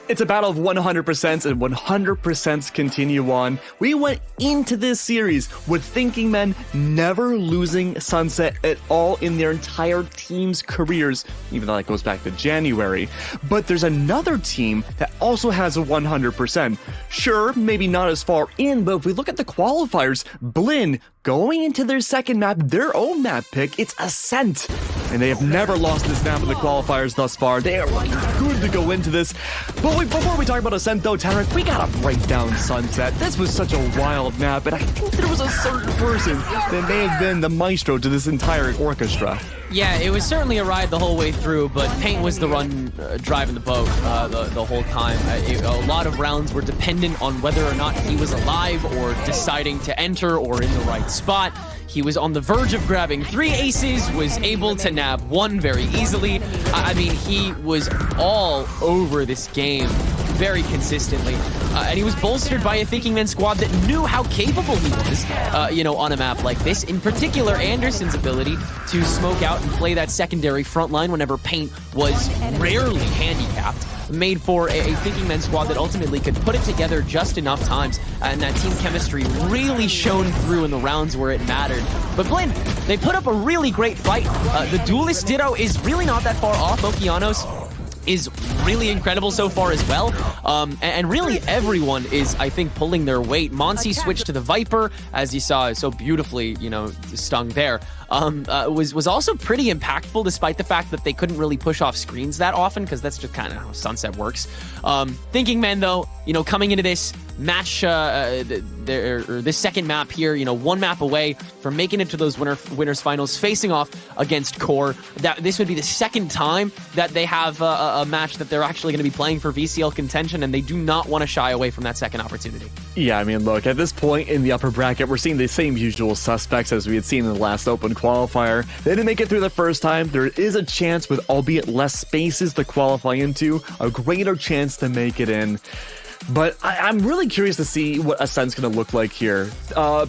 It's a battle of 100% and 100% continue on. We went into this series with thinking men never losing Sunset at all in their entire team's careers, even though that goes back to January. But there's another team that also has a 100%. Sure, maybe not as far in, but if we look at the qualifiers, Blinn going into their second map, their own map pick, it's Ascent. And they have never lost this map in the qualifiers thus far. They are good to go into this. But before we talk about Ascent though, THNK, we gotta break down Sunset. This was such a wild map, and I think there was a certain person that may have been the maestro to this entire orchestra. Yeah, it was certainly a ride the whole way through, but Paint was the one driving the boat the whole time. A lot of rounds were dependent on whether or not he was alive or deciding to enter or in the right spot. He was on the verge of grabbing 3 aces, was able to nab 1 very easily. I mean, he was all over this game very consistently. And he was bolstered by a thinking men squad that knew how capable he was, on a map like this. In particular, Anderson's ability to smoke out and play that secondary front line whenever Paint was rarely handicapped made for a thinking men squad that ultimately could put it together just enough times, and that team chemistry really shone through in the rounds where it mattered. But Blinn, they put up a really great fight. The Duelist Ditto is really not that far off. Okeanos is really incredible so far as well. And really everyone is, I think, pulling their weight. Monsi switched to the Viper, as you saw so beautifully, stung there. Was also pretty impactful, despite the fact that they couldn't really push off screens that often, because that's just kind of how Sunset works. Thinking men, though, coming into this match, this second map here, 1 map away from making it to those winners finals, facing off against Core. That this would be the second time that they have a match that they're actually going to be playing for VCL contention, and they do not want to shy away from that second opportunity. Yeah, I mean, look, at this point in the upper bracket, we're seeing the same usual suspects as we had seen in the last Open Qualifier. They didn't make it through the first time. There is a chance, with albeit less spaces to qualify into, a greater chance to make it in. But I'm really curious to see what Ascent's going to look like here.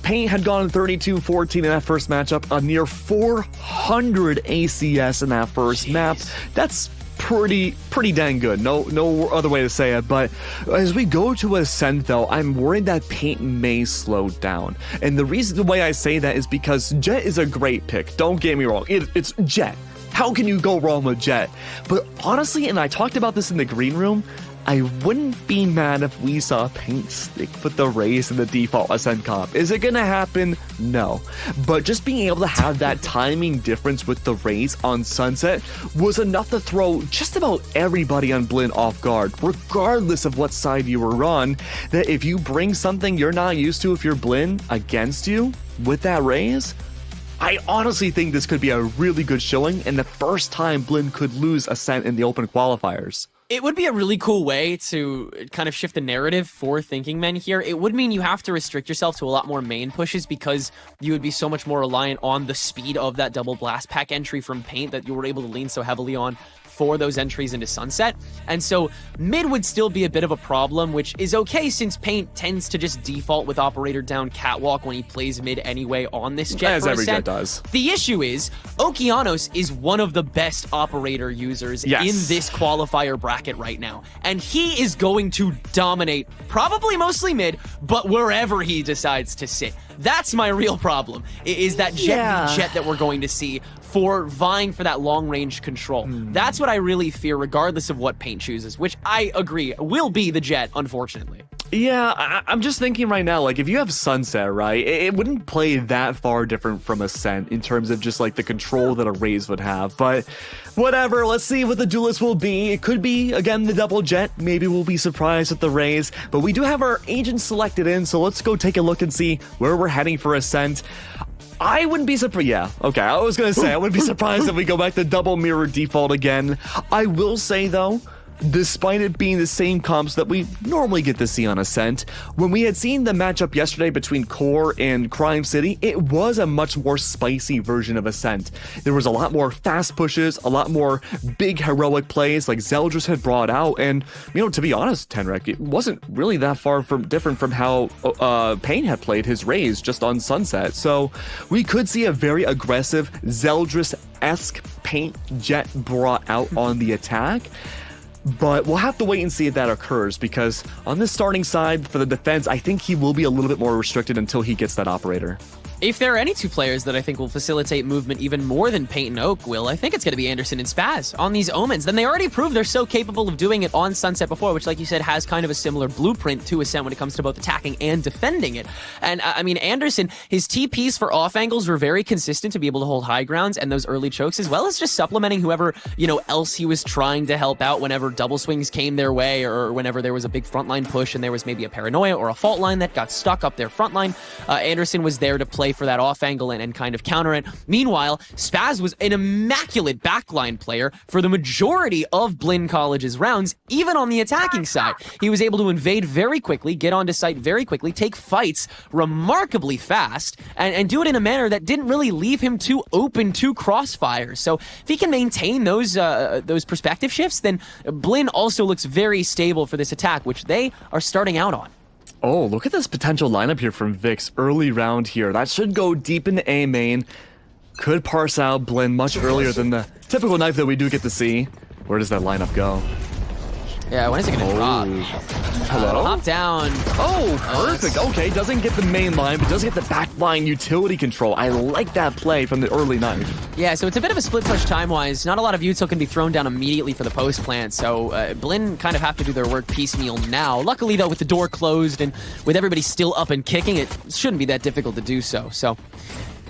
Paint had gone 32-14 in that first matchup, a near 400 ACS in that first map. That's pretty dang good. No other way to say it. But as we go to Ascent, though, I'm worried that Paint may slow down. And the way I say that is because Jett is a great pick. Don't get me wrong. It's Jett. How can you go wrong with Jett? But honestly, and I talked about this in the green room, I wouldn't be mad if we saw Paint stick with the Raze in the default Ascent comp. Is it gonna happen? No. But just being able to have that timing difference with the Raze on Sunset was enough to throw just about everybody on Blinn off guard, regardless of what side you were on, that if you bring something you're not used to if you're Blinn against you with that Raze, I honestly think this could be a really good showing and the first time Blinn could lose Ascent in the Open Qualifiers. It would be a really cool way to kind of shift the narrative for thinking men here. It would mean you have to restrict yourself to a lot more main pushes, because you would be so much more reliant on the speed of that double blast pack entry from Paint that you were able to lean so heavily on for those entries into Sunset. And so mid would still be a bit of a problem, which is okay since Paint tends to just default with operator down catwalk when he plays mid anyway on this Jett. As every Jett does. The issue is Okeanos is one of the best operator users in this qualifier bracket right now, and he is going to dominate probably mostly mid, but wherever he decides to sit. That's my real problem, is that Jett v Jett that we're going to see for vying for that long-range control. That's what I really fear, regardless of what Paint chooses, which I agree will be the Jett, unfortunately. Yeah, I'm just thinking right now, like, if you have Sunset, right, it wouldn't play that far different from Ascent in terms of just, like, the control that a Raze would have. But whatever, let's see what the Duelist will be. It could be, again, the double Jett. Maybe we'll be surprised with the Raze. But we do have our agents selected in, so let's go take a look and see where we're heading for Ascent. I wouldn't be surprised. Yeah, okay, I was going to say, I wouldn't be surprised if we go back to double mirror default again. I will say, though, despite it being the same comps that we normally get to see on Ascent, when we had seen the matchup yesterday between Core and Crime City, it was a much more spicy version of Ascent. There was a lot more fast pushes, a lot more big heroic plays like Zeldris had brought out, and, to be honest, THNK, it wasn't really that far different from how Paint had played his Raze just on Sunset. So we could see a very aggressive Zeldris-esque Paint Jett brought out on the attack. but we'll have to wait and see if that occurs, because on the starting side for the defense, I think he will be a little bit more restricted until he gets that operator. If there are any two players that I think will facilitate movement even more than Paint and Oak will, I think it's going to be Anderson and Spaz on these Omens. Then they already proved they're so capable of doing it on Sunset before, which, like you said, has kind of a similar blueprint to Ascent when it comes to both attacking and defending it. And I mean, Anderson, his TPs for off angles were very consistent to be able to hold high grounds and those early chokes, as well as just supplementing whoever, else he was trying to help out whenever double swings came their way, or whenever there was a big frontline push and there was maybe a paranoia or a fault line that got stuck up their frontline. Anderson was there to play for that off angle and kind of counter it. Meanwhile, Spaz was an immaculate backline player for the majority of Blinn College's rounds, even on the attacking side. He was able to invade very quickly, get onto site very quickly, take fights remarkably fast, and do it in a manner that didn't really leave him too open to crossfires. So if he can maintain those perspective shifts, then Blinn also looks very stable for this attack, which they are starting out on. Oh, look at this potential lineup here from Vix early round here. That should go deep into A main. Could parse out Blinn much earlier than the typical knife that we do get to see. Where does that lineup go? Yeah, when is it going to drop? Hello? Hop down. Oh, perfect. Okay, doesn't get the main line, but does get the back line utility control. I like that play from the early knife. Yeah, so it's a bit of a split push time-wise. Not a lot of util can be thrown down immediately for the post plant, so Blinn kind of have to do their work piecemeal now. Luckily, though, with the door closed and with everybody still up and kicking, it shouldn't be that difficult to do so. So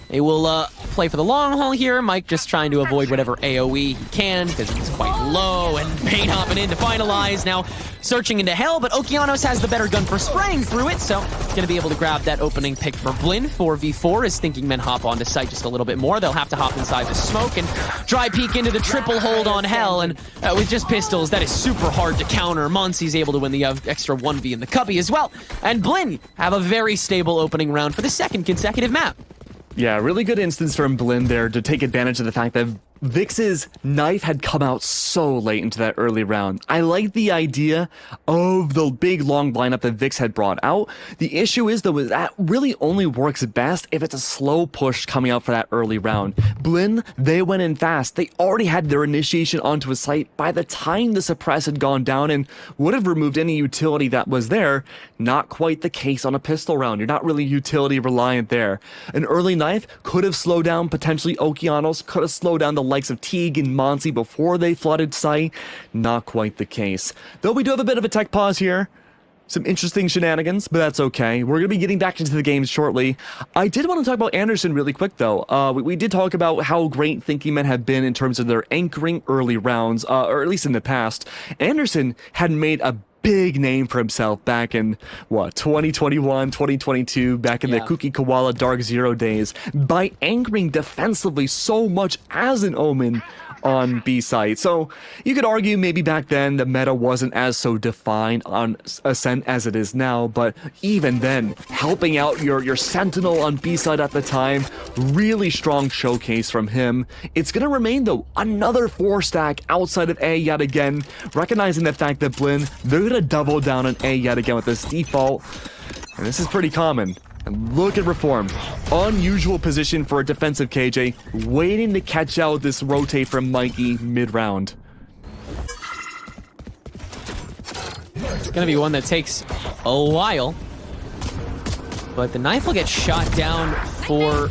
they will play for the long haul here. Mike just trying to avoid whatever AoE he can because it's quite low, and Paint hopping in to finalize. Now searching into hell, but Okeanos has the better gun for spraying through it, so gonna be able to grab that opening pick for Blinn. 4v4 as Thinking Men hop onto site just a little bit more. They'll have to hop inside the smoke and dry peek into the triple hold on hell, and with just pistols, that is super hard to counter. Muncie's able to win the extra 1v in the cubby as well, and Blinn have a very stable opening round for the second consecutive map. Yeah, really good instance from Blinn there to take advantage of the fact that Vix's knife had come out so late into that early round. I like the idea of the big long lineup that Vix had brought out. The issue is, though, that really only works best if it's a slow push coming out for that early round. Blinn, they went in fast. They already had their initiation onto a site by the time the suppress had gone down and would have removed any utility that was there. Not quite the case on a pistol round. You're not really utility reliant there. An early knife could have slowed down potentially Okeanos, could have slowed down the likes of Teague and Monty before they flooded site. Not quite the case. Though we do have a bit of a tech pause here. Some interesting shenanigans, but that's okay. We're going to be getting back into the game shortly. I did want to talk about Anderson really quick, though. We did talk about how great Thinking Men have been in terms of their anchoring early rounds, or at least in the past. Anderson had made a big name for himself back in, 2021, 2022, back in the Kuki Koala Dark Zero days, by anchoring defensively so much as an Omen on B site. So you could argue maybe back then the meta wasn't as so defined on Ascent as it is now, but even then, helping out your Sentinel on B side at the time, really strong showcase from him. It's gonna remain, though, another 4-stack outside of A yet again, recognizing the fact that Blinn, they're gonna double down on A yet again with this default, and this is pretty common. And look at Reform. Unusual position for a defensive KJ, waiting to catch out this rotate from Mikey mid-round. It's going to be one that takes a while, but the knife will get shot down for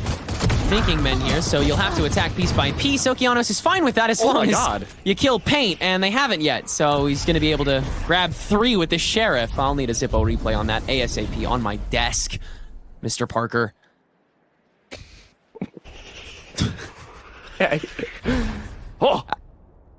Thinking Men here, so you'll have to attack piece by piece. Okeanos is fine with that as long as you kill Paint, and they haven't yet, so he's going to be able to grab 3 with the Sheriff. I'll need a Zippo replay on that ASAP on my desk, Mr. Parker. Oh!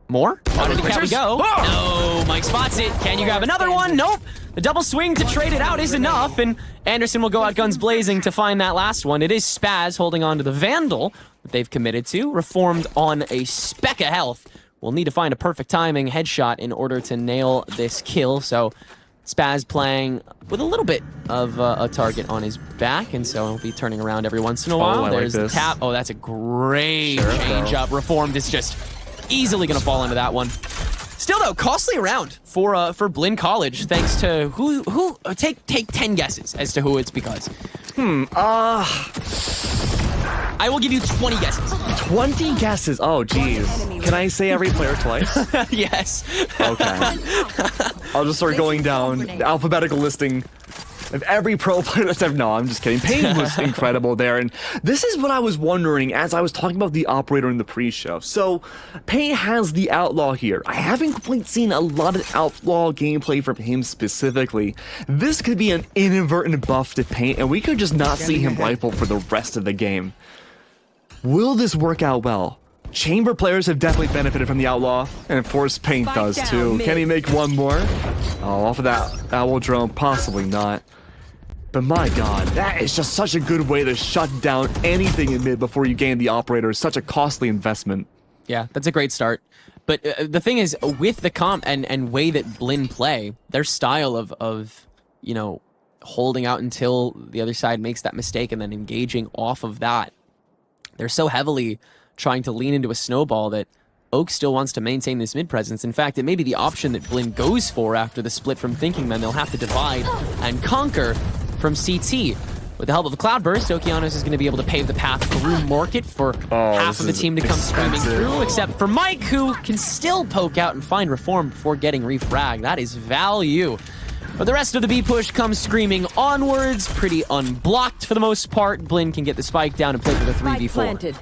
More? How did we go? Oh! No, Mike spots it. Can you grab another one? Nope. The double swing to trade it out is enough, and Anderson will go out guns blazing to find that last one. It is Spaz holding on to the Vandal that they've committed to. Reformed on a speck of health. We'll need to find a perfect timing headshot in order to nail this kill, so Spaz playing with a little bit of a target on his back, and so he'll be turning around every once in a while. There's the tap. Oh, that's a great change up. Reformed is just easily going to fall into that one. Still, though, costly round for Blinn College, thanks to who take 10 guesses as to who it's because. I will give you 20 guesses. 20 guesses? Oh, geez. Can I say every player twice? Yes. Okay. I'll just start going down the alphabetical listing of every pro player that's ever... No, I'm just kidding. Pain was incredible there, and this is what I was wondering as I was talking about the operator in the pre-show. So, Pain has the Outlaw here. I haven't quite seen a lot of Outlaw gameplay from him specifically. This could be an inadvertent buff to Pain, and we could just not see him rifle for the rest of the game. Will this work out well? Chamber players have definitely benefited from the Outlaw, and of course Paint does too. Can he make one more? Oh, off of that Owl Drone, possibly not. But my god, that is just such a good way to shut down anything in mid before you gain the operator. It's such a costly investment. Yeah, that's a great start. But the thing is, with the comp and way that Blinn play, their style of, you know, holding out until the other side makes that mistake and then engaging off of that, they're so heavily trying to lean into a snowball that Oak still wants to maintain this mid presence. In fact, it may be the option that Blinn goes for after the split from Thinking Men. They'll have to divide and conquer from CT. With the help of a Cloudburst, Okeanos is going to be able to pave the path through Market for half of the team to come screaming through, except for Mike, who can still poke out and find Reform before getting refragged. That is value. But the rest of the B push comes screaming onwards, pretty unblocked for the most part. Blinn can get the spike down and play for the 3v4.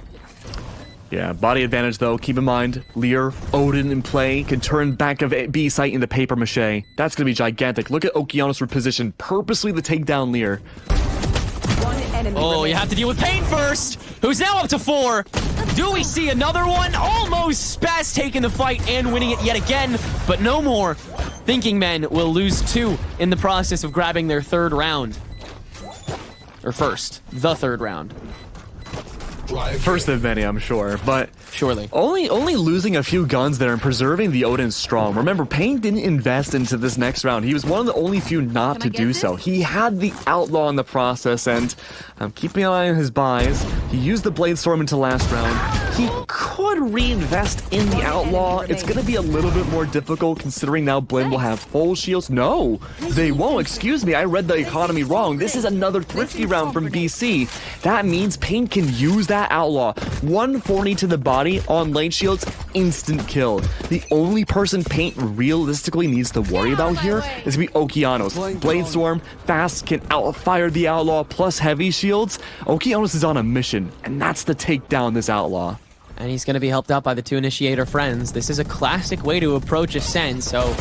Yeah, body advantage though. Keep in mind, Lear, Odin in play, can turn back of B site into paper mache. That's gonna be gigantic. Look at Okeanos repositioned purposely to take down Lear. Oh, you have to deal with Pain first, who's now up to 4. Do we see another one? Almost Spaz taking the fight and winning it yet again, but no more. Thinking Men will lose 2 in the process of grabbing their 3rd round. Or the third round. First of many, I'm sure, but surely only losing a few guns there and preserving the Odin strong. Remember, Pain didn't invest into this next round. He was one of the only few not to do so. He had the Outlaw in the process, and I'm keeping an eye on his buys. He used the Blade Storm into last round. He could reinvest in the Outlaw. It's going to be a little bit more difficult considering now Blinn will have full shields. No, they won't. Excuse me, I read the economy wrong. This is another thrifty round from BC. That means Pain can use that Outlaw. 140 to the body on lane shields, instant kill. The only person Paint realistically needs to worry about here is going to be Okeanos. Blade Storm, fast, can outfire the Outlaw plus heavy shields. Okeanos is on a mission, and that's to take down this Outlaw. And he's going to be helped out by the 2 Initiator friends. This is a classic way to approach Ascend, so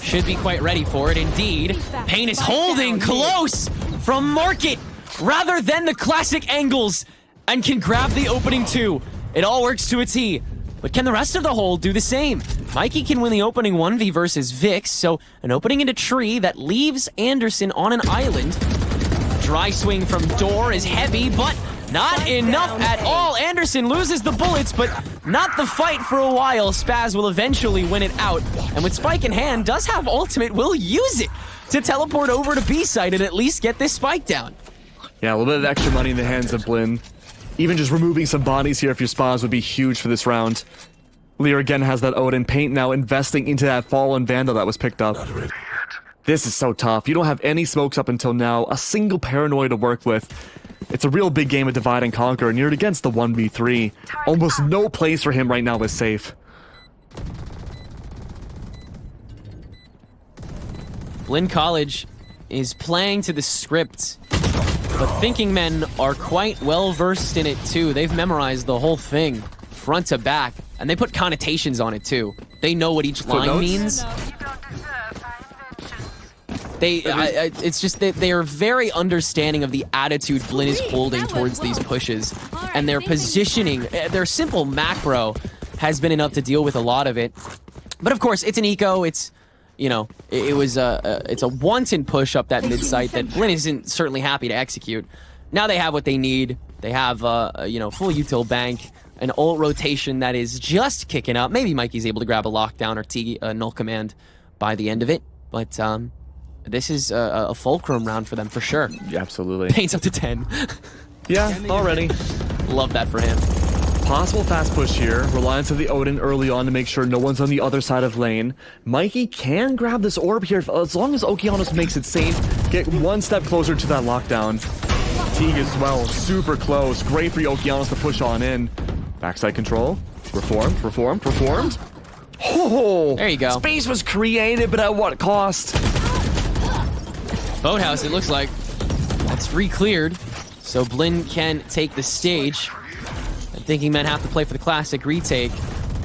should be quite ready for it indeed. Pain is holding close from Market rather than the classic angles and can grab the opening 2. It all works to a T. But can the rest of the hold do the same? Mikey can win the opening 1v versus Vix, so an opening into tree that leaves Anderson on an island. Dry swing from Door is heavy, but not enough at all. Anderson loses the bullets, but not the fight for a while. Spaz will eventually win it out, and with Spike in hand, does have ultimate, will use it to teleport over to B site and at least get this spike down. Yeah, a little bit of extra money in the hands of Blinn. Even just removing some bodies here if your spaz would be huge for this round. Lear again has that Odin. Paint now investing into that Fallen Vandal that was picked up. This is so tough. You don't have any smokes up until now. A single Paranoid to work with. It's a real big game of divide and conquer, and you're against the 1v3. Almost no place for him right now is safe. Blinn College is playing to the script, but Thinking Men are quite well versed in it too. They've memorized the whole thing, front to back, and they put connotations on it too. They know what each line means. It's just that they are very understanding of the attitude Blinn is holding towards these pushes, and their positioning, their simple macro has been enough to deal with a lot of it. But of course, it's an eco. It's, you know, it's a wanton push up that mid site that Blinn isn't certainly happy to execute. Now they have what they need. They have you know, full util bank, an ult rotation that is just kicking up. Maybe Mikey's able to grab a lockdown or T null command by the end of it, but this is a fulcrum round for them for sure. Yeah, absolutely. Paint's up to 10. Yeah, already. Love that for him. Possible fast push here. Reliance of the Odin early on to make sure no one's on the other side of lane. Mikey can grab this orb here as long as Okeanos makes it safe. Get one step closer to that lockdown. Teague as well, super close. Great for Okeanos to push on in. Backside control. Reformed. Oh, there you go. Space was created, but at what cost? Boathouse, it looks like. That's re-cleared, so Blinn can take the stage. And Thinking Men have to play for the classic retake.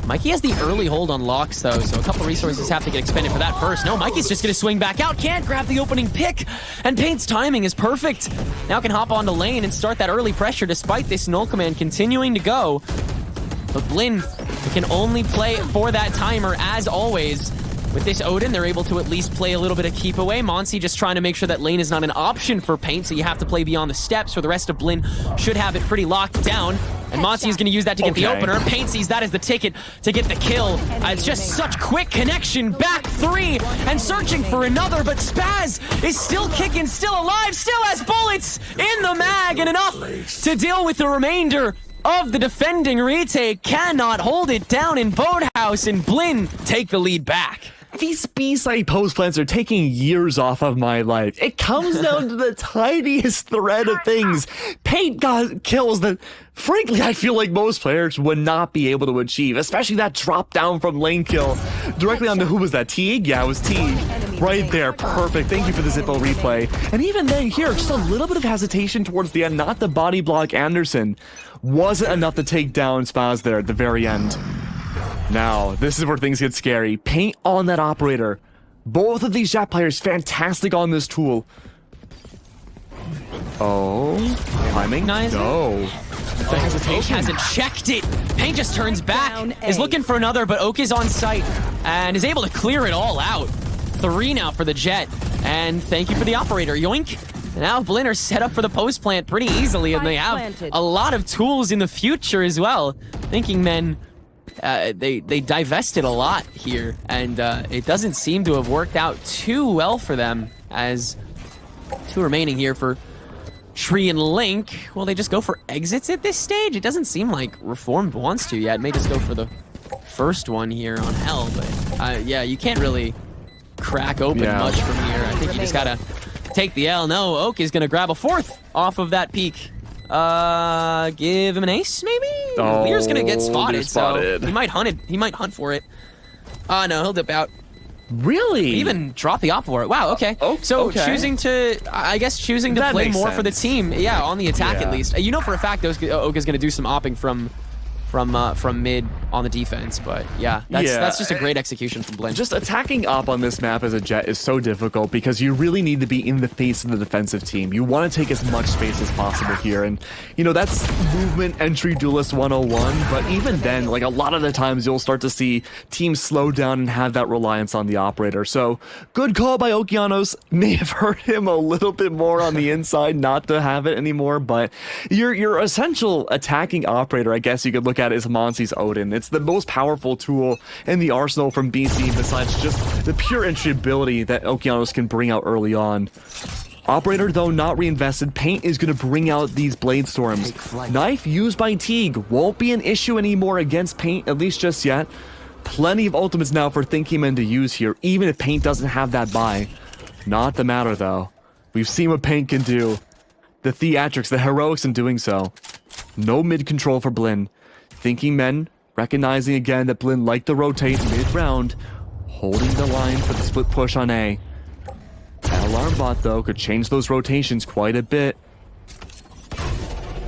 Mikey has the early hold on locks, though, so a couple resources have to get expended for that first. No, Mikey's just gonna swing back out, can't grab the opening pick, and Paint's timing is perfect. Now can hop onto lane and start that early pressure despite this null command continuing to go. But Blinn can only play for that timer, as always. With this Odin, they're able to at least play a little bit of keep away. Monsi just trying to make sure that lane is not an option for Paint, so you have to play beyond the steps, or the rest of Blinn should have it pretty locked down. And Monsi is going to use that to get the opener. Paint sees that as the ticket to get the kill. It's just such quick connection. Back three and searching for another, but Spaz is still kicking, still alive, still has bullets in the mag, and enough to deal with the remainder of the defending retake. Cannot hold it down in Boathouse, and Blinn take the lead back. These B-side post plants are taking years off of my life. It comes down to the tiniest thread of things. Paint got kills that, frankly, I feel like most players would not be able to achieve, especially that drop down from lane kill directly onto, who was that, Teague? Yeah, it was Teague. Right there, perfect. Thank you for the Zippo replay. And even then, here, just a little bit of hesitation towards the end, not the body block Anderson. Wasn't enough to take down Spaz there at the very end. Now, this is where things get scary. Paint on that operator. Both of these Jet players fantastic on this tool. Oh, timing? No. The hesitation. Oak hasn't checked it. Paint just turns back, is looking for another, but Oak is on site and is able to clear it all out. 3 now for the Jet, and thank you for the operator, yoink. Now Blinn are set up for the post plant pretty easily, and they have a lot of tools in the future as well. Thinking Men, they divested a lot here, and it doesn't seem to have worked out too well for them, as 2 remaining here for Tree and Link. Will they just go for exits at this stage? It doesn't seem like Reformed wants to yet. It may just go for the first one here on Hell, but yeah, you can't really crack open much from here. I think you just gotta take the L. No, Oak is gonna grab a 4th off of that peak. Give him an ace, maybe? Oh, Lear's gonna get spotted, so he might hunt it. He might hunt for it. No, he'll dip out. Really? Even drop the op for it. Wow, okay. So choosing to, I guess, choosing to play more for the team. Yeah, on the attack at least. You know for a fact Oak is gonna do some opping from mid on the defense, but that's just a great execution from Blinn. Just attacking up on this map as a Jet is so difficult because you really need to be in the face of the defensive team. You want to take as much space as possible here, and you know that's movement entry duelist 101, but even then, like a lot of the times you'll start to see teams slow down and have that reliance on the operator. So good call by Okeanos. May have hurt him a little bit more on the inside not to have it anymore, but your essential attacking operator, I guess you could look at is Monsi's Odin. It's the most powerful tool in the arsenal from BC besides just the pure entry ability that Okeanos can bring out early on. Operator, though, not reinvested. Paint is going to bring out these Blade Storms. Knife used by Teague won't be an issue anymore against Paint, at least just yet. Plenty of ultimates now for Thinking Men to use here, even if Paint doesn't have that buy. Not the matter, though. We've seen what Paint can do. The theatrics, the heroics in doing so. No mid-control for Blinn. Thinking Men, recognizing again that Blinn liked to rotate mid-round, holding the line for the split push on A. That alarm bot, though, could change those rotations quite a bit.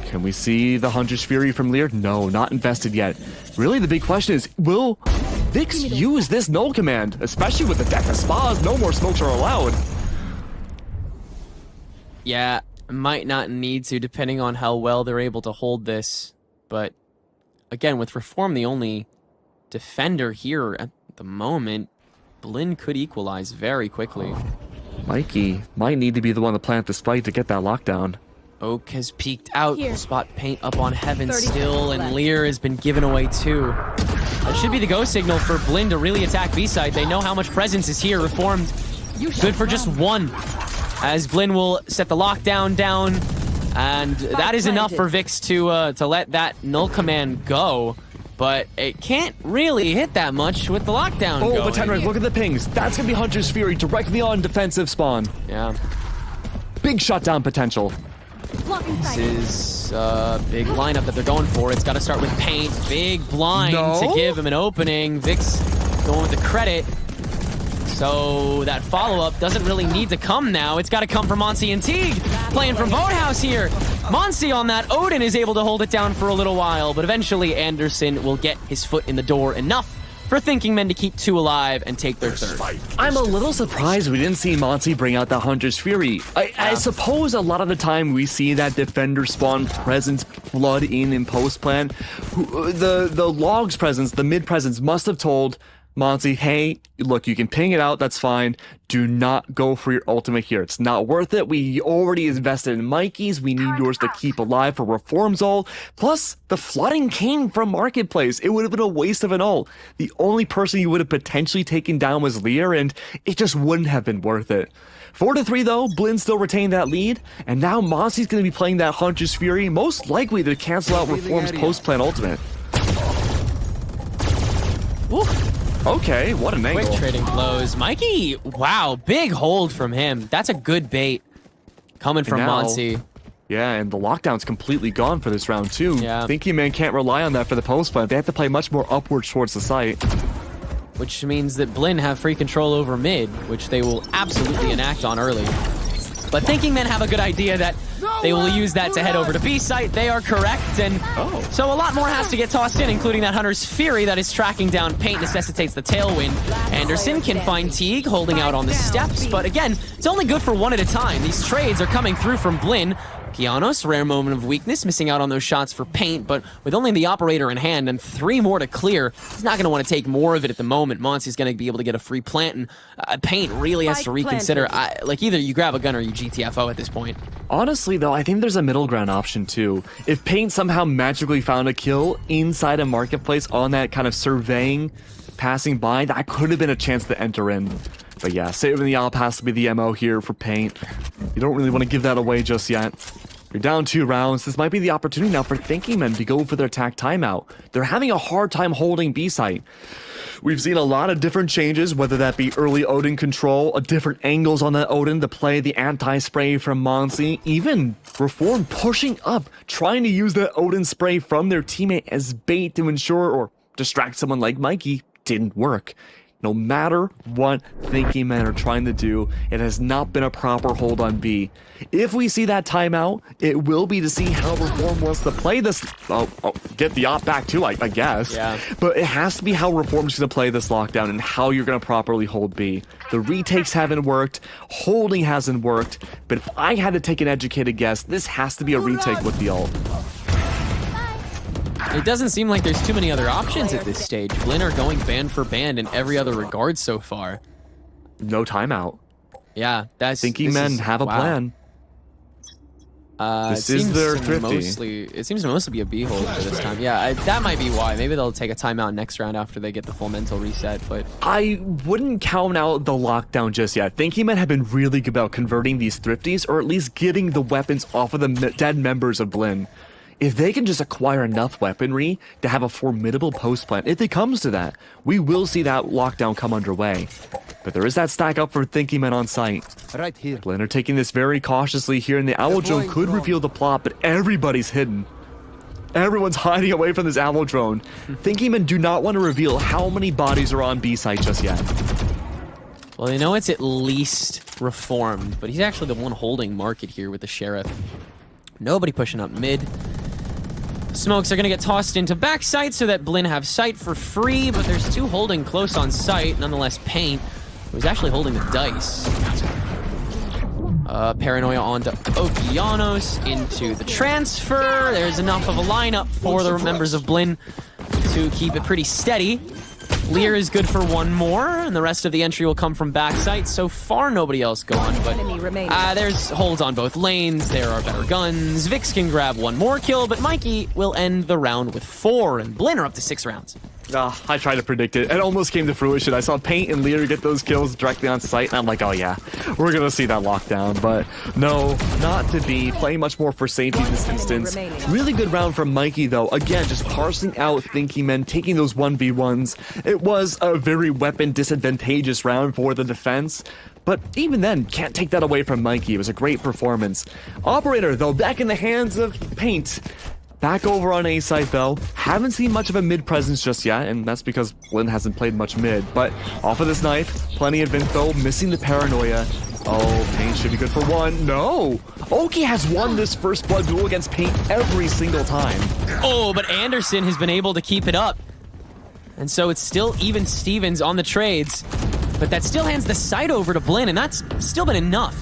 Can we see the Hunter's Fury from Lear? No, not invested yet. Really, the big question is, will Vix use this null command? Especially with the deck of spas, no more smokes are allowed. Yeah, might not need to, depending on how well they're able to hold this, but again, with Reform the only defender here at the moment, Blinn could equalize very quickly. Mikey might need to be the one to plant the spike to get that lockdown. Oak has peeked out. Spot Paint up on Heaven still, and Lear has been given away too. That should be the go signal for Blinn to really attack B-side. They know how much presence is here. Reformed good for just 1, as Blinn will set the lockdown down. And that is enough for Vix to let that null command go, but it can't really hit that much with the lockdown going. But Tenrek, look at the pings. That's going to be Hunter's Fury directly on defensive spawn. Yeah. Big shutdown potential. This is a big lineup that they're going for. It's got to start with Paint. Big blind to give him an opening. Vic's going with the credit. So that follow-up doesn't really need to come now. It's got to come from Monsi and Teague playing from Boathouse here. Monsi on that. Odin is able to hold it down for a little while, but eventually Anderson will get his foot in the door enough for Thinking Men to keep 2 alive and take their third. I'm a little surprised we didn't see Monsi bring out the Hunter's Fury. I suppose a lot of the time we see that defender spawn presence flood in post plan. The logs presence, the mid presence must have told Monsi, hey, look, you can ping it out, that's fine. Do not go for your ultimate here. It's not worth it. We already invested in Mikey's. We need yours to keep alive for Reform Ult. Plus, the flooding came from Marketplace. It would have been a waste of an ult. The only person you would have potentially taken down was Lear, and it just wouldn't have been worth it. 4-3 though, Blinn still retained that lead, and now Monsi's going to be playing that Hunter's Fury, most likely to cancel out Reform's post-plan ultimate. Ooh. Okay, what an angle. Quick trading blows. Mikey, wow, big hold from him. That's a good bait coming from Monsi. Yeah, and the lockdown's completely gone for this round too. Yeah. Thinking Man can't rely on that for the post plan. They have to play much more upwards towards the site. Which means that Blinn have free control over mid, which they will absolutely enact on early. But Thinking Men have a good idea that they will use that to head over to B site. They are correct, and so a lot more has to get tossed in, including that Hunter's Fury that is tracking down Paint, necessitates the tailwind. Anderson can find Teague holding out on the steps, but again, it's only good for one at a time. These trades are coming through from Blinn. Kianos, rare moment of weakness, missing out on those shots for Paint, but with only the operator in hand and 3 more to clear, he's not going to want to take more of it at the moment. Monsi's going to be able to get a free plant, and Paint really has to reconsider. Like, either you grab a gun or you GTFO at this point. Honestly, though, I think there's a middle ground option, too. If Paint somehow magically found a kill inside a Marketplace on that kind of surveying, passing by, that could have been a chance to enter in. But yeah, saving the AWP has to be the MO here for Paint. You don't really want to give that away just yet. You're down 2 rounds. This might be the opportunity now for Thinking Men to go for their attack timeout. They're having a hard time holding B site. We've seen a lot of different changes, whether that be early Odin control, different angles on that Odin to play the anti-spray from Monsi, even Reform pushing up, trying to use that Odin spray from their teammate as bait to ensure or distract someone like Mikey. Didn't work. No matter what Thinking Men are trying to do, it has not been a proper hold on B. If we see that timeout, it will be to see how Reform wants to play this. Get the op back too, I guess. Yeah. But it has to be how Reform's going to play this lockdown and how you're going to properly hold B. The retakes haven't worked, holding hasn't worked, but if I had to take an educated guess, this has to be a retake with the ult. It doesn't seem like there's too many other options at this stage. Blinn are going band for band in every other regard so far. No timeout. Yeah, that's... Thinking Men have a plan. This is their thrifty. It seems to mostly be a B hold for this time. Yeah, that might be why. Maybe they'll take a timeout next round after they get the full mental reset, but... I wouldn't count out the lockdown just yet. Thinking Men have been really good about converting these thrifties, or at least getting the weapons off of the dead members of Blinn. If they can just acquire enough weaponry to have a formidable post plan, if it comes to that, we will see that lockdown come underway. But there is that stack up for Thinking Men on site. Right here. Blinn are taking this very cautiously here, and the Owl Drone could reveal the plot, but everybody's hidden. Everyone's hiding away from this Owl Drone. Thinking Men do not want to reveal how many bodies are on B site just yet. Well, they know it's at least Reformed, but he's actually the one holding market here with the Sheriff. Nobody pushing up mid. Smokes are going to get tossed into backside so that Blinn have sight for free, but there's 2 holding close on sight. Nonetheless, Paint, who's actually holding the dice. Paranoia onto Okeanos into the transfer. There's enough of a lineup for the members of Blinn to keep it pretty steady. Lear is good for 1 more, and the rest of the entry will come from backside. So far, nobody else gone, but there's holds on both lanes. There are better guns. Vix can grab 1 more kill, but Mikey will end the round with 4, and Blinn are up to 6 rounds. I tried to predict it. It almost came to fruition. I saw Paint and Lear get those kills directly on site, and I'm like, oh yeah, we're going to see that lockdown. But no, not to be. Playing much more for safety in this instance. Really good round from Mikey, though. Again, just parsing out Thinking Men, taking those 1v1s. It was a very weapon disadvantageous round for the defense. But even then, can't take that away from Mikey. It was a great performance. Operator, though, back in the hands of Paint. Back over on A site, though. Haven't seen much of a mid presence just yet, and that's because Blinn hasn't played much mid. But off of this knife, plenty of info, missing the paranoia. Oh, Paint should be good for one. No! Oki has won this first blood duel against Paint every single time. Oh, but Anderson has been able to keep it up. And so it's still even Stevens on the trades. But that still hands the site over to Blinn, and that's still been enough.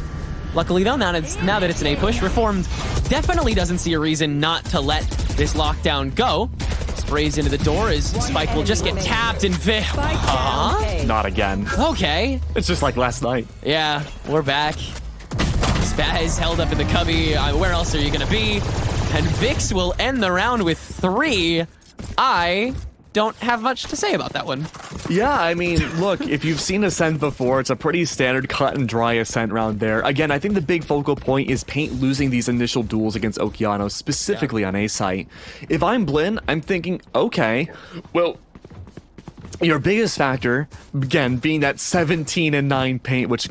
Luckily, though, now that it's an A push, Reformed definitely doesn't see a reason not to let this lockdown go. Sprays into the door as Spike will just get tapped and huh? Not again. Okay. It's just like last night. Yeah, we're back. Spaz is held up in the cubby. Where else are you gonna be? And Vix will end the round with 3. I don't have much to say about that one. Yeah, I mean, look, if you've seen Ascent before, it's a pretty standard cut and dry Ascent round there. Again, I think the big focal point is Paint losing these initial duels against Okeanos, specifically on A site. If I'm Blinn, I'm thinking, okay, well, your biggest factor, again, being that 17-9 Paint, which,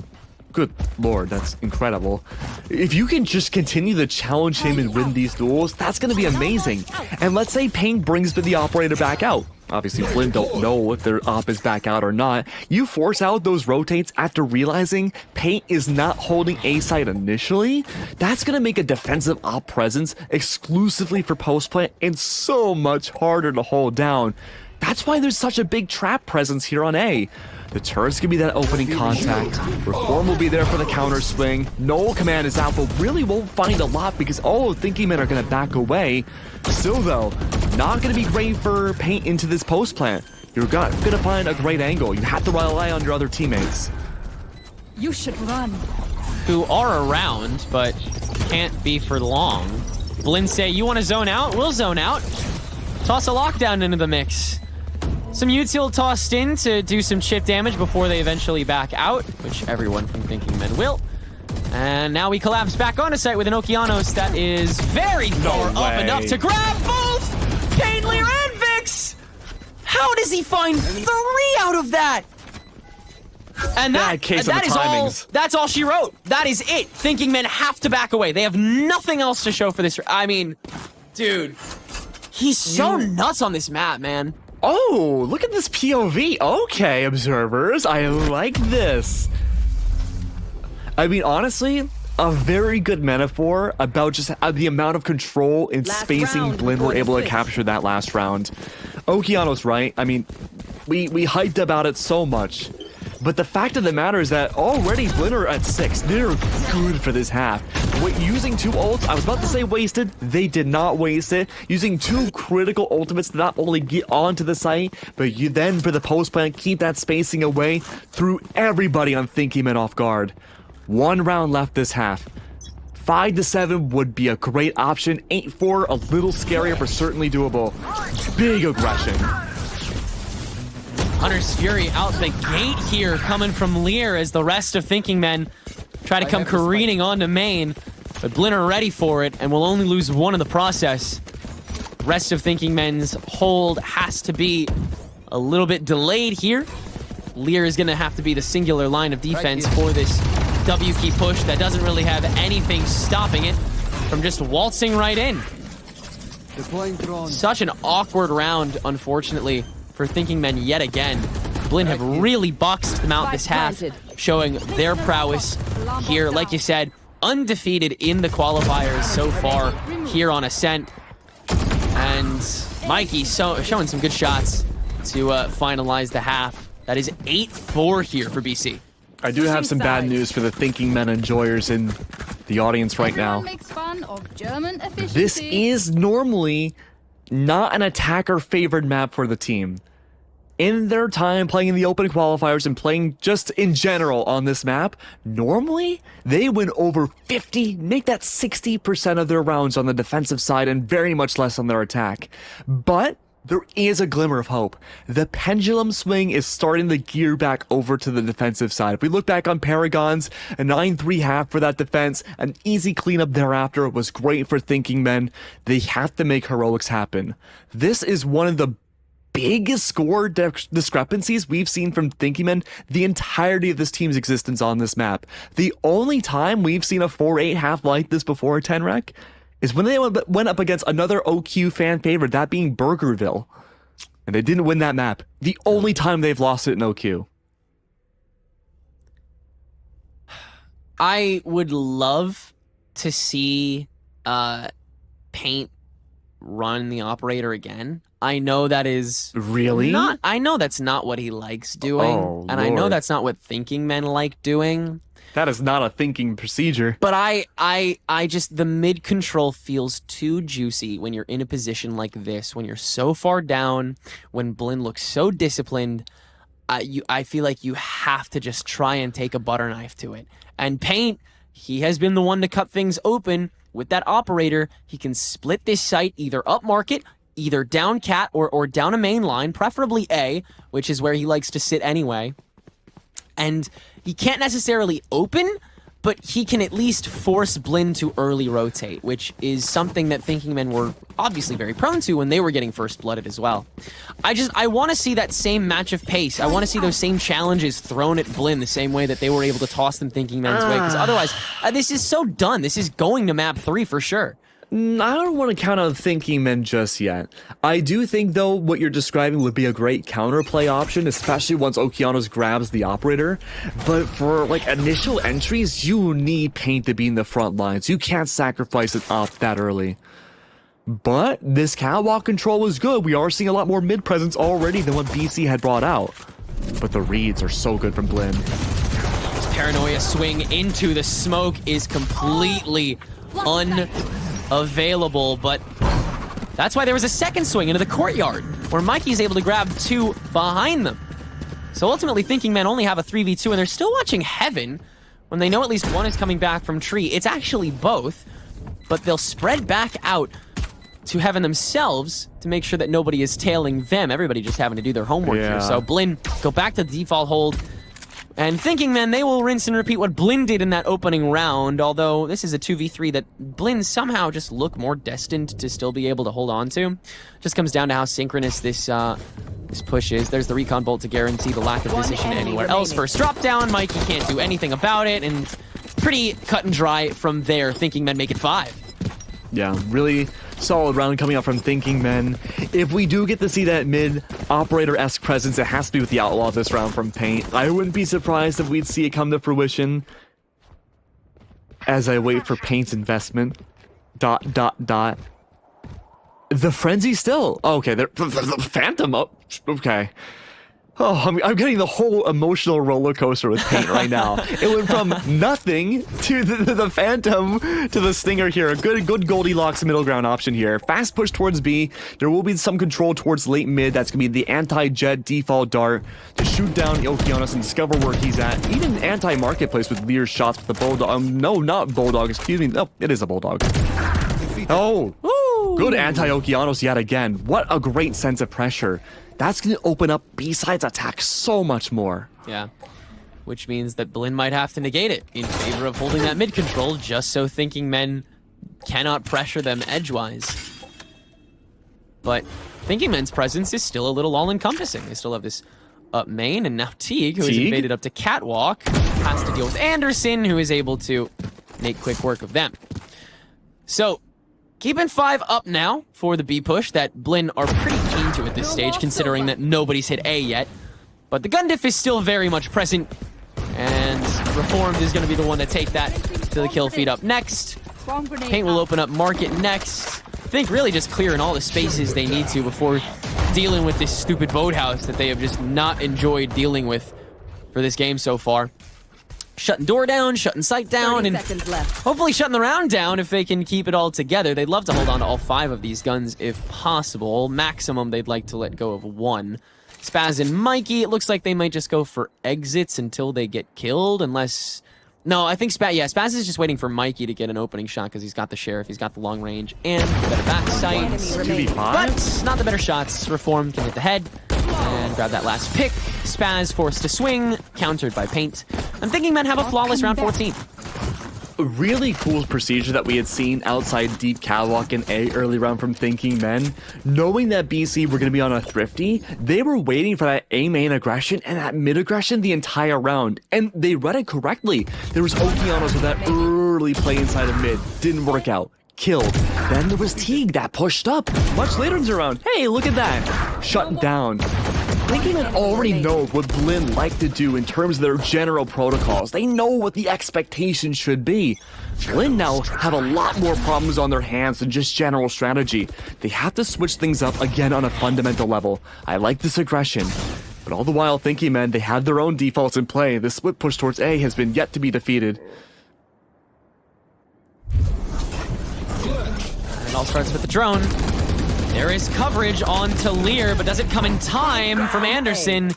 good lord, that's incredible. If you can just continue to challenge him and win these duels, that's going to be amazing. And let's say Paint brings the operator back out. Obviously, Blinn don't know if their op is back out or not. You force out those rotates after realizing Paint is not holding A site initially. That's going to make a defensive op presence exclusively for post play and so much harder to hold down. That's why there's such a big trap presence here on A. The turret's gonna be that opening contact. Reform will be there for the counter swing. Null command is out, but really won't find a lot because all of Thinking Men are gonna back away. Still though, not gonna be great for Paint into this post plant. You're gonna find a great angle. You have to rely on your other teammates. You should run. Who are around, but can't be for long. Blinn say, you wanna zone out? We'll zone out. Toss a lockdown into the mix. Some util tossed in to do some chip damage before they eventually back out, which everyone from Thinking Men will. And now we collapse back onto site with an Okeanos that is very far up enough to grab both Pain, Lear, and Vix! How does he find 3 out of that? And that's all she wrote. That is it. Thinking Men have to back away. They have nothing else to show for this. I mean, dude, he's so nuts on this map, man. Oh, look at this POV. Okay, observers, I like this. I mean, honestly, a very good metaphor about just the amount of control and spacing Blinn were able to capture that last round. Okeanos, right? I mean, we hyped about it so much. But the fact of the matter is that already Blinn are at 6. They're good for this half. Using 2 ults, I was about to say wasted. They did not waste it. Using 2 critical ultimates to not only get onto the site, but you then for the post plant keep that spacing away, threw everybody on Thinking Men off guard. 1 round left this half. 5-7 would be a great option. 8-4, a little scarier, but certainly doable. Big aggression. Hunter's Fury out the gate here, coming from Lear as the rest of Thinking Men try to come careening onto main. But Blinn are ready for it and will only lose 1 in the process. Rest of Thinking Men's hold has to be a little bit delayed here. Lear is going to have to be the singular line of defense for this W key push that doesn't really have anything stopping it from just waltzing right in. Such an awkward round, unfortunately, for Thinking Men yet again. Blinn have really boxed them out this half, showing their prowess here. Like you said, undefeated in the qualifiers so far here on Ascent. And Mikey showing some good shots to finalize the half. That is 8-4 here for BC. I do have some bad news for the Thinking Men enjoyers in the audience right now. This is normally not an attacker-favored map for the team. In their time playing in the Open Qualifiers and playing just in general on this map, normally they win over 50, make that 60% of their rounds on the defensive side and very much less on their attack. But there is a glimmer of hope. The pendulum swing is starting to gear back over to the defensive side. If we look back on Paragons, a 9-3 half for that defense, an easy cleanup thereafter was great for Thinking Men. They have to make heroics happen. This is one of the biggest score discrepancies we've seen from Thinking Men the entirety of this team's existence on this map. The only time we've seen a 4-8 half like this before THNK is when they went up against another OQ fan favorite, that being Burgerville. And they didn't win that map. The only time they've lost it in OQ. I would love to see Paint run the operator again. I know that is really not. I know that's not what he likes doing, and I know that's not what Thinking Men like doing. That is not a thinking procedure. But I just, the mid control feels too juicy when you're in a position like this, when you're so far down, when Blinn looks so disciplined. I feel like you have to just try and take a butter knife to it. And Paint, he has been the one to cut things open with that operator. He can split this site either up market, either down cat or down a main line, preferably A, which is where he likes to sit anyway. And he can't necessarily open, but he can at least force Blinn to early rotate, which is something that Thinking Men were obviously very prone to when they were getting first blooded as well. I want to see that same match of pace. I want to see those same challenges thrown at Blinn the same way that they were able to toss them Thinking Men's way, because otherwise, this is so done. This is going to map 3 for sure. I don't want to count on Thinking Men just yet. I do think, though, what you're describing would be a great counterplay option, especially once Okeanos grabs the operator. But for, like, initial entries, you need Paint to be in the front lines. You can't sacrifice it off that early. But this catwalk control was good. We are seeing a lot more mid-presence already than what BC had brought out. But the reads are so good from Blinn. His paranoia swing into the smoke is completely unavailable, but that's why there was a second swing into the courtyard, where Mikey's able to grab 2 behind them. So ultimately, Thinking Men only have a 3v2, and they're still watching Heaven when they know at least one is coming back from Tree. It's actually both, but they'll spread back out to Heaven themselves to make sure that nobody is tailing them. Everybody just having to do their homework here. So Blinn go back to the default hold. And Thinking Men, they will rinse and repeat what Blinn did in that opening round, although this is a 2v3 that Blinn somehow just look more destined to still be able to hold on to. Just comes down to how synchronous this push is. There's the recon bolt to guarantee the lack of position anywhere else. First drop down, Mikey can't do anything about it, and pretty cut and dry from there. Thinking Men make it 5. Yeah, really solid round coming out from Thinking Men. If we do get to see that mid operator-esque presence, it has to be with the Outlaw this round from Paint. I wouldn't be surprised if we'd see it come to fruition as I wait for Paint's investment. ... The Frenzy still. Oh, okay, the Phantom up. Okay. Oh, I'm getting the whole emotional roller coaster with Paint right now. It went from nothing to the Phantom to the Stinger here. A good Goldilocks middle ground option here. Fast push towards B. There will be some control towards late mid. That's going to be the anti-jet default dart to shoot down Okeanos and discover where he's at. Even anti-marketplace with Lear's shots with the Bulldog. No, not Bulldog. Excuse me. No, it is a Bulldog. Oh, good anti-Okeanos yet again. What a great sense of pressure. That's going to open up B-side's attack so much more. Yeah, which means that Blinn might have to negate it in favor of holding that mid control, just so Thinking Men cannot pressure them edgewise. But Thinking Men's presence is still a little all-encompassing. They still have this up main, and now Teague, who has invaded up to Catwalk, has to deal with Anderson, who is able to make quick work of them. So, keeping 5 up now for the B push that Blinn are pretty keen to at this stage, considering that nobody's hit A yet. But the gun diff is still very much present, and Reformed is going to be the one to take that to the kill feed up next. Paint will open up Market next. I think really just clearing all the spaces they need to before dealing with this stupid boathouse that they have just not enjoyed dealing with for this game so far. Shutting door down, shutting sight down, and hopefully shutting the round down if they can keep it all together. They'd love to hold on to all 5 of these guns if possible. Maximum, they'd like to let go of 1. Spaz and Mikey, it looks like they might just go for exits until they get killed, unless... No, I think Spaz is just waiting for Mikey to get an opening shot because he's got the Sheriff, he's got the long range, and the better back sight. But not the better shots. Reformed can hit the head and grab that last pick. Spaz forced to swing, countered by Paint. I'm thinking men have a flawless round 14. a really cool procedure that we had seen outside deep catwalk in A early round from Thinking Men. Knowing that BC were going to be on a thrifty, they were waiting for that A main aggression and that mid aggression the entire round. And they read it correctly. There was Okeanos with that early play inside of mid. Didn't work out. Killed. Then there was Teague that pushed up much later in the round. Hey, look at that. Shut down. Thinking Men already knows what Blinn like to do in terms of their general protocols. They know what the expectations should be. Blinn now have a lot more problems on their hands than just general strategy. They have to switch things up again on a fundamental level. I like this aggression. But all the while, Thinking Men, they have their own defaults in play. The split push towards A has been yet to be defeated. It all starts with the drone. There is coverage on to Lear, but does it come in time from Anderson?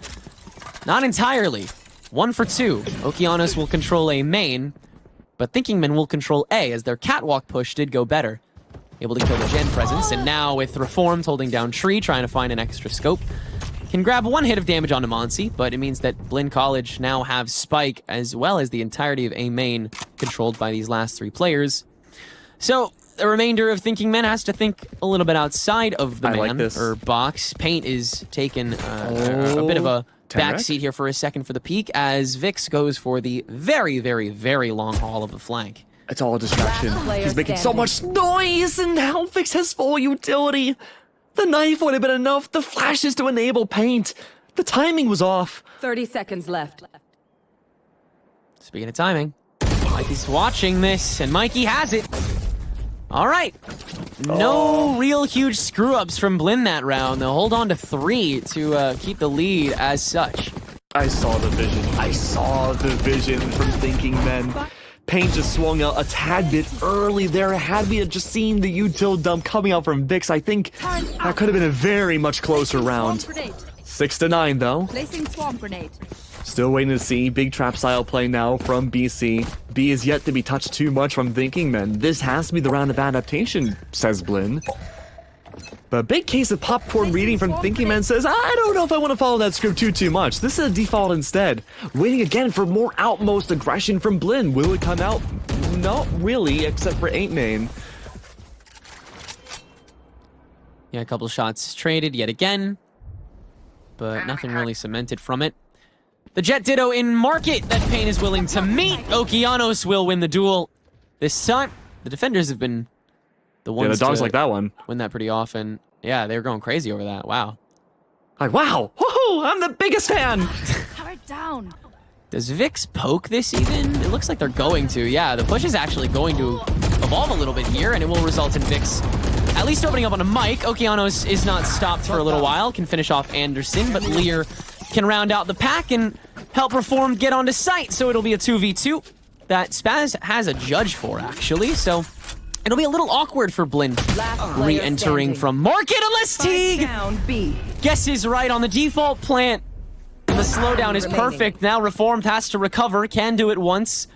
Not entirely. 1 for 2. Okeanos will control A main, but Thinking Men will control A as their catwalk push did go better. Able to kill the Gen presence, and now with Reformed holding down Tree, trying to find an extra scope. Can grab 1 hit of damage onto Monsi, but it means that Blinn College now have Spike as well as the entirety of A main controlled by these last 3 players. So the remainder of Thinking Men has to think a little bit outside of the man or box. Paint is taking a bit of a backseat here for a second for the peak as Vix goes for the very, very, very long haul of the flank. It's all a distraction. He's making so much noise, and now Vix has full utility. The knife would have been enough. The flashes to enable Paint. The timing was off. 30 seconds left. Speaking of timing, Mikey's watching this, and Mikey has it. All right. No real huge screw-ups from Blinn that round. They'll hold on to 3 to keep the lead as such. I saw the vision. I saw the vision from Thinking Men. Paint just swung out a tad bit early there. Had we just seen the util dump coming out from Vix, I think that could have been a very much closer round. 6-9 though. Placing swamp grenade. Still waiting to see big trap style play now from BC. B is yet to be touched too much from Thinking Men. This has to be the round of adaptation, says Blinn. But a big case of popcorn reading from Thinking Men says, I don't know if I want to follow that script too much. This is a default instead. Waiting again for more outmost aggression from Blinn. Will it come out? Not really, except for 8 main. Yeah, a couple shots traded yet again, but nothing really cemented from it. The Jet Ditto in market that Pain is willing to meet. Okeanos will win the duel. This time, the defenders have been the ones the dogs like that one. Win that pretty often. Yeah, they were going crazy over that. Wow. Like, wow. Woohoo! I'm the biggest fan! Power down. Does Vix poke this even? It looks like they're going to. Yeah, the push is actually going to evolve a little bit here, and it will result in Vix at least opening up on a mic. Okeanos is not stopped for a little while. Can finish off Anderson, but Lear can round out the pack and help Reformed get onto site. So it'll be a 2v2 that Spaz has a judge for, actually. So it'll be a little awkward for Blinn re-entering from market unless Teague guesses right on the default plant. And the slowdown is perfect. Now Reformed has to recover, can do it once.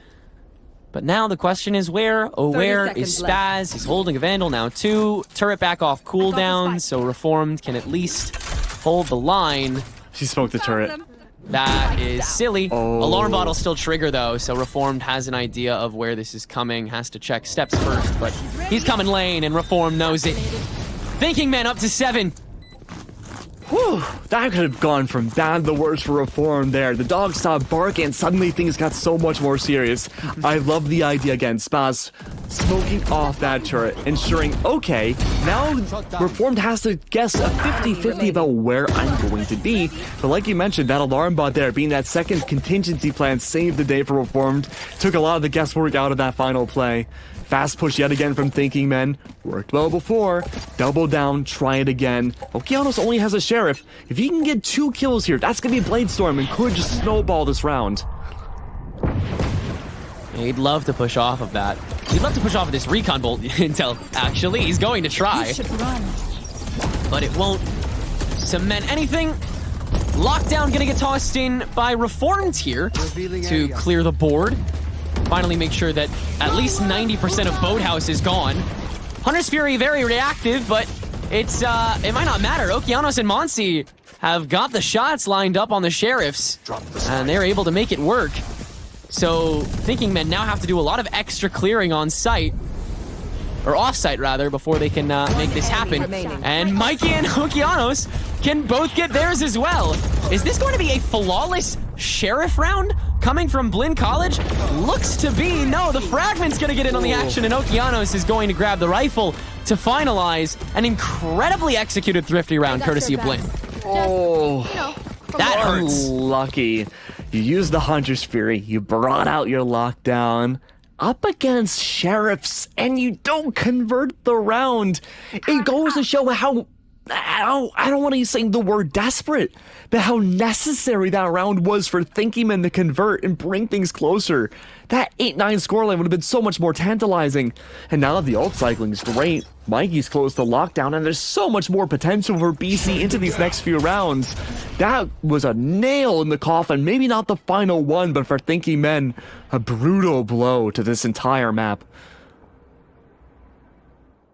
But now the question is where? Oh, where is Spaz? He's holding a Vandal now too. Turret back off cooldown, so Reformed can at least hold the line. She smoked the turret. That is silly. Alarm bottle still trigger though, so Reformed has an idea of where this is coming. Has to check steps first, but he's coming lane and Reformed knows it. Thinking Men up to 7. Whew, that could have gone from bad to worse for Reformed there. The dog stopped barking and suddenly things got so much more serious. I love the idea again. Spaz smoking off that turret, ensuring, okay, now Reformed has to guess a 50-50 about where I'm going to be. But like you mentioned, that alarm bot there being that second contingency plan saved the day for Reformed. Took a lot of the guesswork out of that final play. Fast push yet again from Thinking Men. Worked well before. Double down, try it again. Okeanos only has a Sheriff. If he can get 2 kills here, that's going to be Blade Storm and could just snowball this round. He'd love to push off of that. He'd love to push off of this recon bolt intel, actually. He's going to try. But it won't cement anything. Lockdown gonna get tossed in by Reformed here to clear the board. Finally make sure that at least 90% of Boathouse is gone. Hunter's Fury very reactive, but it's it might not matter. Okeanos and Monsi have got the shots lined up on the Sheriffs, and they're able to make it work. So Thinking Men now have to do a lot of extra clearing on site, or off-site rather, before they can make this happen. And Mikey and Okeanos can both get theirs as well. Is this going to be a flawless Sheriff round coming from Blinn College? Looks to be. No, the Fragment's going to get in on the action, and Okeanos is going to grab the rifle to finalize an incredibly executed Thrifty round courtesy of Blinn. Oh, that hurts. Unlucky. You used the Hunter's Fury, you brought out your lockdown up against Sheriffs, and you don't convert the round. It goes to show how, I don't want to say the word desperate, but how necessary that round was for Thinking Men to convert and bring things closer. That 8-9 scoreline would have been so much more tantalizing. And now that the ult cycling is great, Mikey's close to lockdown, and there's so much more potential for BC into these next few rounds. That was a nail in the coffin. Maybe not the final one, but for Thinking Men, a brutal blow to this entire map.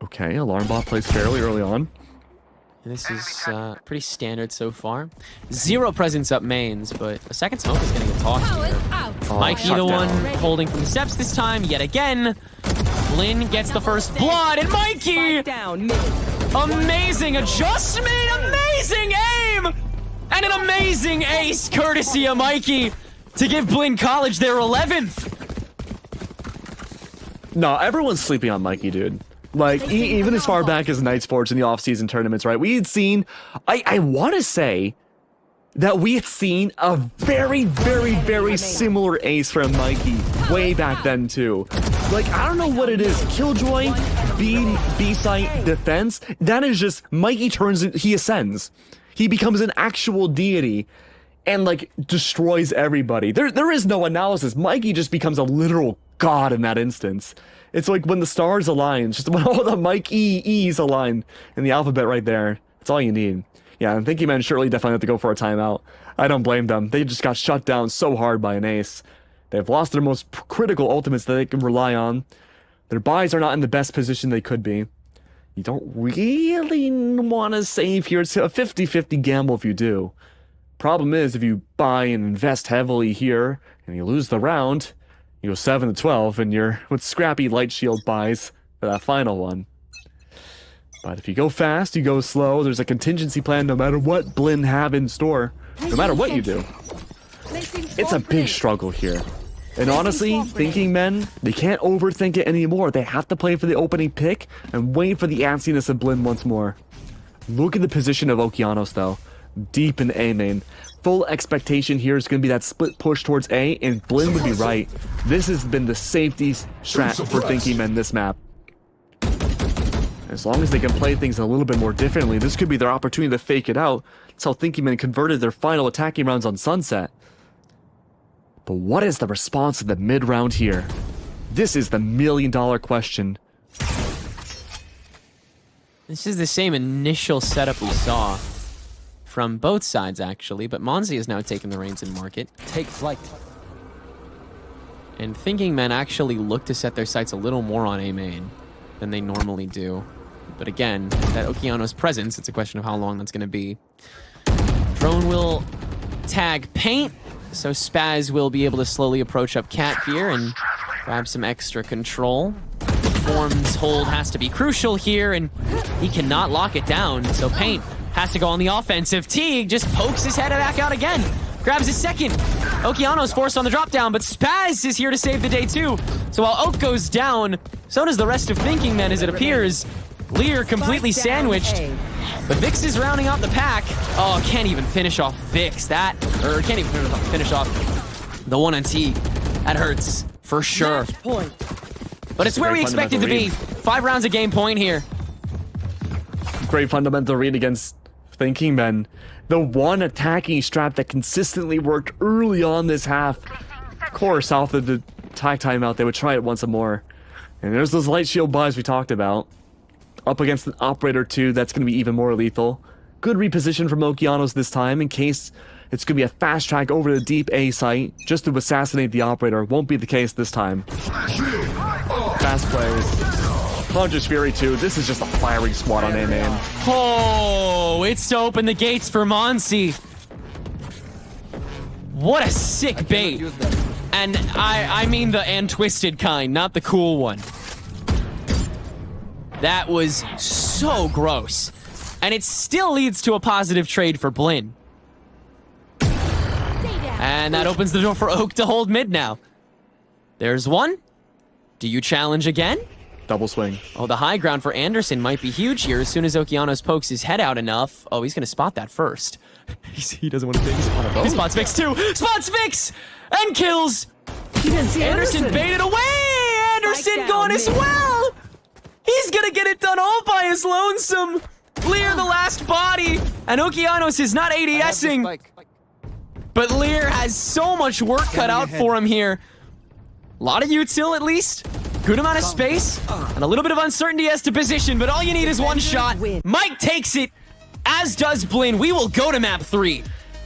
Okay, Alarm Bot plays fairly early on. And this is pretty standard so far. 0 presence up mains, but a second smoke is going to get tossed here. Oh, Mikey the one holding from the steps this time, yet again. Blinn gets the first blood, and Mikey! Amazing adjustment, amazing aim! And an amazing ace courtesy of Mikey to give Blinn College their 11th. No, everyone's sleeping on Mikey, dude. Like, even as far back as Night Sports in the off-season tournaments, right? We had seen, I want to say that we had seen a very, very, very similar ace from Mikey way back then, too. Like, I don't know what it is. Killjoy, B-site, defense, that is just, Mikey he ascends. He becomes an actual deity and, like, destroys everybody. There is no analysis. Mikey just becomes a literal god in that instance. It's like when the stars align, just when all the E's align in the alphabet right there. That's all you need. Yeah, and Thinking Men surely definitely have to go for a timeout. I don't blame them. They just got shut down so hard by an ace. They've lost their most critical ultimates that they can rely on. Their buys are not in the best position they could be. You don't really want to save here. It's a 50-50 gamble if you do. Problem is, if you buy and invest heavily here, and you lose the round, you go 7-12, and you're with scrappy light shield buys for that final one. But if you go fast, you go slow, there's a contingency plan no matter what Blinn have in store. No matter what you do. It's a big struggle here. And honestly, Thinking Men, they can't overthink it anymore. They have to play for the opening pick and wait for the antsiness of Blinn once more. Look at the position of Okeanos, though. Deep in A main. Full expectation here is going to be that split push towards A, and Blinn would be right. This has been the safety strat for Thinking Men this map. As long as they can play things a little bit more differently, this could be their opportunity to fake it out. That's how Thinking Men converted their final attacking rounds on Sunset. But what is the response of the mid-round here? This is the million-dollar question. This is the same initial setup we saw from both sides, actually, but Monzi has now taken the reins in market. Take flight. And Thinking Men actually look to set their sights a little more on A main than they normally do. But again, that Okeanos presence, it's a question of how long that's going to be. Drone will tag Paint, so Spaz will be able to slowly approach up Cat here and grab some extra control. Form's hold has to be crucial here, and he cannot lock it down, so Paint has to go on the offensive. Teague just pokes his head back out again. Grabs his second. Okeanos forced on the drop down, but Spaz is here to save the day too. So while Oak goes down, so does the rest of Thinking Men as it appears. Lear completely sandwiched. But Vix is rounding out the pack. Oh, can't even finish off Vix. Can't even finish off the one on T. That hurts for sure. But it's where we expect it to be. 5 rounds of game point here. Great fundamental read against Thinking Men. The one attacking strat that consistently worked early on this half. Of course, off the attack timeout, they would try it once more. And there's those light shield buys we talked about. Up against an operator too, that's going to be even more lethal. Good reposition from Okeanos this time in case it's going to be a fast track over the deep A site just to assassinate the operator. Won't be the case this time. Fast plays. Hunter's Fury too. This is just a firing squad on A main. Oh, it's to open the gates for Monsi. What a sick bait. And I mean the and twisted kind, not the cool one. That was so gross. And it still leads to a positive trade for Blinn. And that opens the door for Oak to hold mid now. There's one. Do you challenge again? Double swing. Oh, the high ground for Anderson might be huge here. As soon as Okeanos pokes his head out enough. Oh, he's going to spot that first. He doesn't want to take his spot. He spots Vix too. Spots Vix! And kills! He didn't see Anderson baited away! Anderson going as well! He's going to get it done all by his lonesome. Lear the last body. And Okeanos is not ADSing. But Lear has so much work cut out for him here. A lot of util at least. Good amount of space. And a little bit of uncertainty as to position. But all you need is one shot. Mike takes it. As does Blinn. We will go to map 3.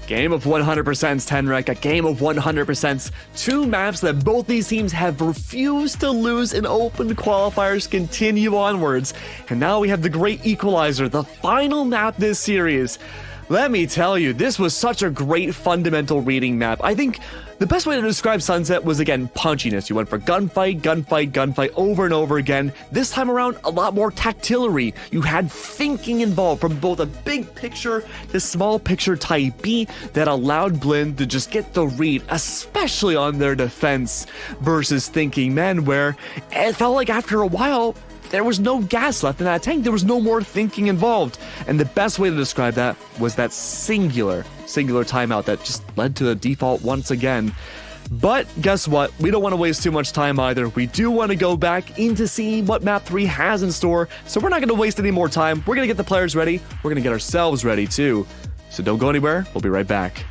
Game of 100%'s THNK, a game of 100%'s. Two maps that both these teams have refused to lose in open qualifiers continue onwards. And now we have the great equalizer, the final map this series. Let me tell you, this was such a great fundamental reading map. I think the best way to describe Sunset was, again, punchiness. You went for gunfight, gunfight, gunfight over and over again. This time around, a lot more tactillery. You had thinking involved from both a big picture to small picture type B that allowed Blinn to just get the read, especially on their defense versus thinking men, where it felt like after a while, there was no gas left in that tank. There was no more thinking involved. And the best way to describe that was that singular timeout that just led to the default once again. But guess what? We don't want to waste too much time either. We do want to go back into seeing what map 3 has in store. So we're not going to waste any more time. We're going to get the players ready. We're going to get ourselves ready too. So don't go anywhere. We'll be right back.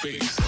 Peace.